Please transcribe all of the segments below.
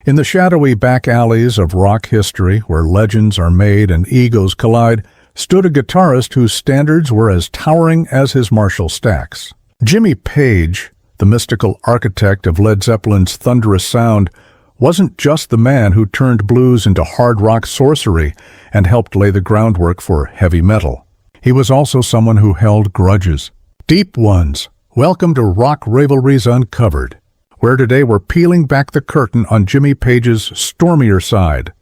In the shadowy back alleys of rock history, where legends are made and egos collide, stood a guitarist whose standards were as towering as his Marshall stacks. Jimmy Page, the mystical architect of Led Zeppelin's thunderous sound, wasn't just the man who turned blues into hard rock sorcery and helped lay the groundwork for heavy metal. He was also someone who held grudges. Deep ones. Welcome to Rock Rivalries Uncovered, where today we're peeling back the curtain on Jimmy Page's stormier side.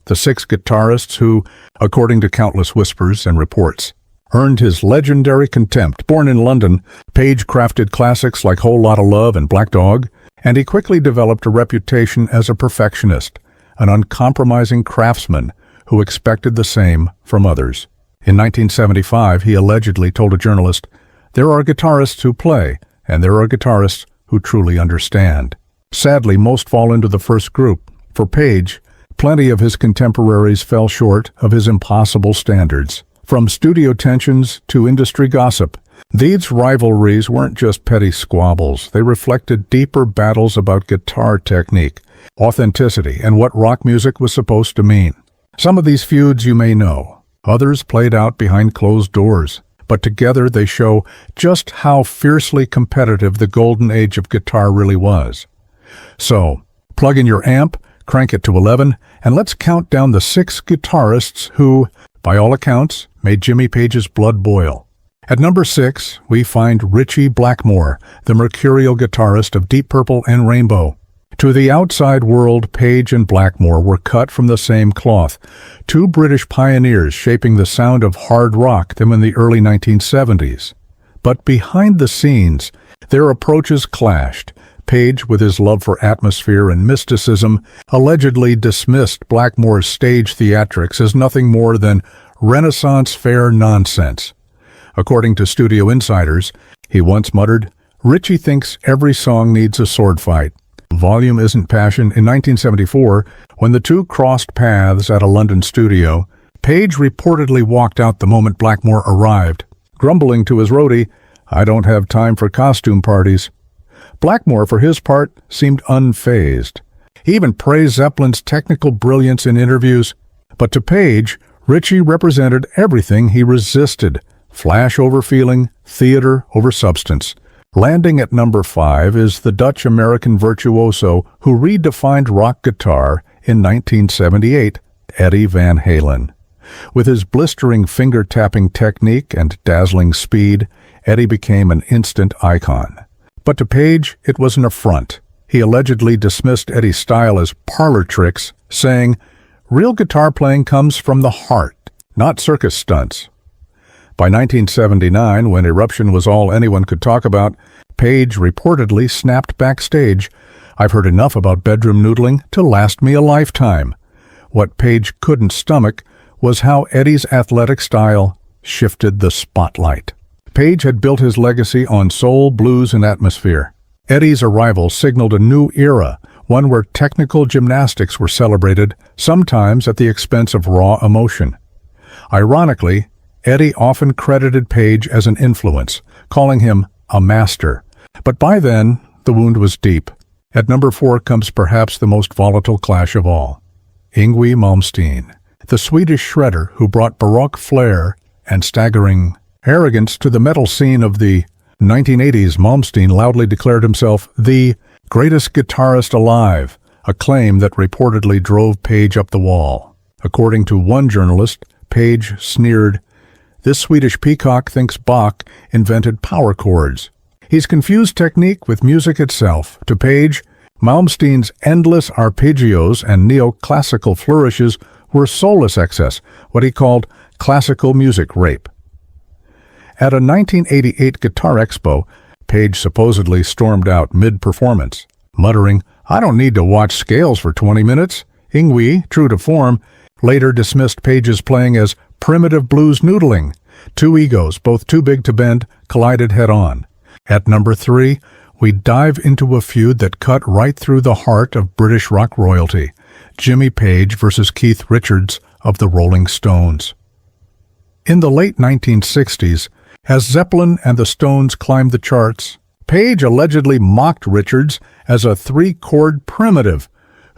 The 6 guitarists who, according to countless whispers and reports, earned his legendary contempt. Born in London, Page crafted classics like Whole Lotta Love and Black Dog, and he quickly developed a reputation as a perfectionist, an uncompromising craftsman who expected the same from others. In 1975, he allegedly told a journalist, "There are guitarists who play, and there are guitarists who truly understand." Sadly, most fall into the first group. For Page, plenty of his contemporaries fell short of his impossible standards. From studio tensions to industry gossip, these rivalries weren't just petty squabbles. They reflected deeper battles about guitar technique, authenticity, and what rock music was supposed to mean. Some of these feuds you may know. Others played out behind closed doors. But together they show just how fiercely competitive the golden age of guitar really was. So, plug in your amp, crank it to 11, and let's count down the 6 guitarists who, by all accounts, made Jimmy Page's blood boil. At number 6, we find Ritchie Blackmore, the mercurial guitarist of Deep Purple and Rainbow. To the outside world, Page and Blackmore were cut from the same cloth, 2 British pioneers shaping the sound of hard rock them in the early 1970s. But behind the scenes, their approaches clashed. Page, with his love for atmosphere and mysticism, allegedly dismissed Blackmore's stage theatrics as nothing more than Renaissance fair nonsense. According to studio insiders, he once muttered, "Ritchie thinks every song needs a sword fight." Volume isn't passion. In 1974, when the two crossed paths at a London studio, Page reportedly walked out the moment Blackmore arrived, grumbling to his roadie, "I don't have time for costume parties." Blackmore, for his part, seemed unfazed. He even praised Zeppelin's technical brilliance in interviews. But to Page, Ritchie represented everything he resisted: flash over feeling, theater over substance. Landing at number 5 is the Dutch-American virtuoso who redefined rock guitar in 1978, Eddie Van Halen. With his blistering finger-tapping technique and dazzling speed, Eddie became an instant icon. But to Page, it was an affront. He allegedly dismissed Eddie's style as parlor tricks, saying, "Real guitar playing comes from the heart, not circus stunts." By 1979, when Eruption was all anyone could talk about, Page reportedly snapped backstage, "I've heard enough about bedroom noodling to last me a lifetime." What Page couldn't stomach was how Eddie's athletic style shifted the spotlight. Page had built his legacy on soul, blues, and atmosphere. Eddie's arrival signaled a new era, one where technical gymnastics were celebrated, sometimes at the expense of raw emotion. Ironically, Eddie often credited Page as an influence, calling him a master. But by then, the wound was deep. At number 4 comes perhaps the most volatile clash of all. Yngwie Malmsteen, the Swedish shredder who brought Baroque flair and staggering arrogance to the metal scene of the 1980s. Malmsteen loudly declared himself the greatest guitarist alive, a claim that reportedly drove Page up the wall. According to one journalist, Page sneered, "This Swedish peacock thinks Bach invented power chords." He's confused technique with music itself. To Page, Malmsteen's endless arpeggios and neoclassical flourishes were soulless excess, what he called classical music rape. At a 1988 Guitar Expo, Page supposedly stormed out mid-performance, muttering, "I don't need to watch scales for 20 minutes." Yngwie, true to form, later dismissed Page's playing as primitive blues noodling. Two egos, both too big to bend, collided head-on. At number 3, we dive into a feud that cut right through the heart of British rock royalty: Jimmy Page versus Keith Richards of the Rolling Stones. In the late 1960s, as Zeppelin and the Stones climbed the charts, Page allegedly mocked Richards as a 3-chord primitive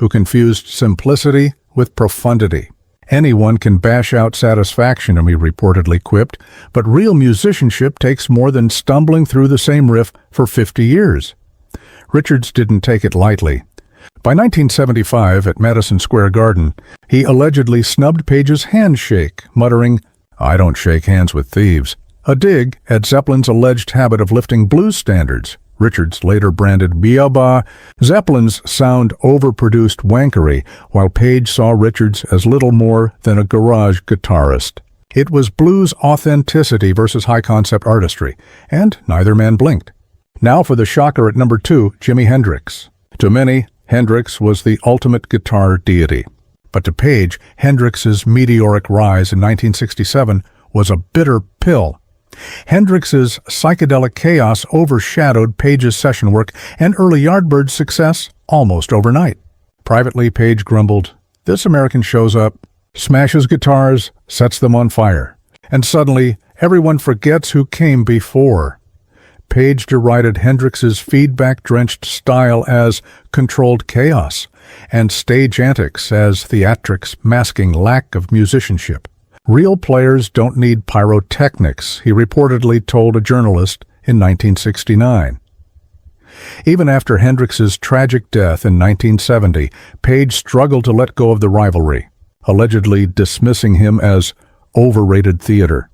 who confused simplicity with profundity. Anyone can bash out satisfaction, he reportedly quipped, but real musicianship takes more than stumbling through the same riff for 50 years. Richards didn't take it lightly. By 1975, at Madison Square Garden, he allegedly snubbed Page's handshake, muttering, "I don't shake hands with thieves," a dig at Zeppelin's alleged habit of lifting blues standards. Richards later branded Biaba Zeppelin's sound overproduced wankery, while Page saw Richards as little more than a garage guitarist. It was blues authenticity versus high-concept artistry, and neither man blinked. Now for the shocker at number 2, Jimi Hendrix. To many, Hendrix was the ultimate guitar deity. But to Page, Hendrix's meteoric rise in 1967 was a bitter pill. Hendrix's psychedelic chaos overshadowed Page's session work and early Yardbirds' success almost overnight. Privately, Page grumbled, "This American shows up, smashes guitars, sets them on fire, and suddenly everyone forgets who came before." Page derided Hendrix's feedback-drenched style as controlled chaos, and stage antics as theatrics masking lack of musicianship. "Real players don't need pyrotechnics," he reportedly told a journalist in 1969. Even after Hendrix's tragic death in 1970, Page struggled to let go of the rivalry, allegedly dismissing him as overrated theater.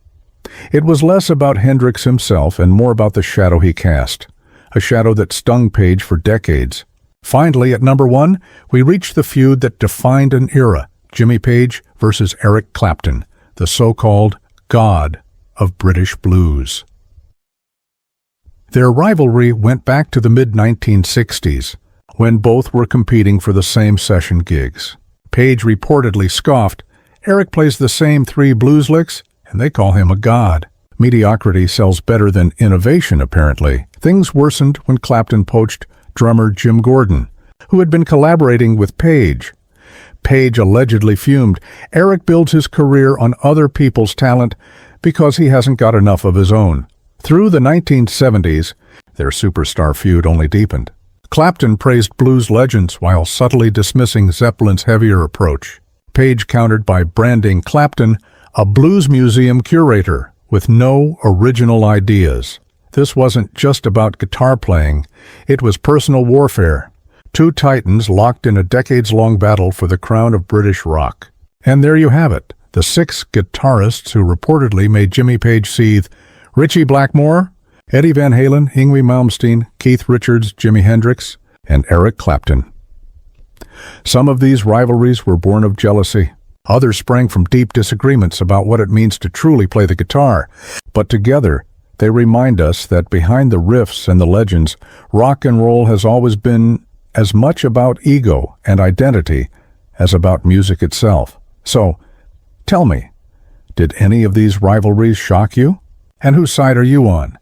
It was less about Hendrix himself and more about the shadow he cast, a shadow that stung Page for decades. Finally, at number 1, we reach the feud that defined an era, Jimmy Page versus Eric Clapton, the so-called god of British blues. Their rivalry went back to the mid-1960s, when both were competing for the same session gigs. Page reportedly scoffed, "Eric plays the same 3 blues licks, and they call him a god." Mediocrity sells better than innovation, apparently. Things worsened when Clapton poached drummer Jim Gordon, who had been collaborating with Page. Page allegedly fumed, "Eric builds his career on other people's talent because he hasn't got enough of his own." Through the 1970s, their superstar feud only deepened. Clapton praised blues legends while subtly dismissing Zeppelin's heavier approach. Page countered by branding Clapton a blues museum curator with no original ideas. This wasn't just about guitar playing, it was personal warfare. 2 titans locked in a decades-long battle for the crown of British rock. And there you have it, the 6 guitarists who reportedly made Jimmy Page seethe: Ritchie Blackmore, Eddie Van Halen, Yngwie Malmsteen, Keith Richards, Jimi Hendrix, and Eric Clapton. Some of these rivalries were born of jealousy. Others sprang from deep disagreements about what it means to truly play the guitar. But together, they remind us that behind the riffs and the legends, rock and roll has always been as much about ego and identity as about music itself. So, tell me, did any of these rivalries shock you? And whose side are you on?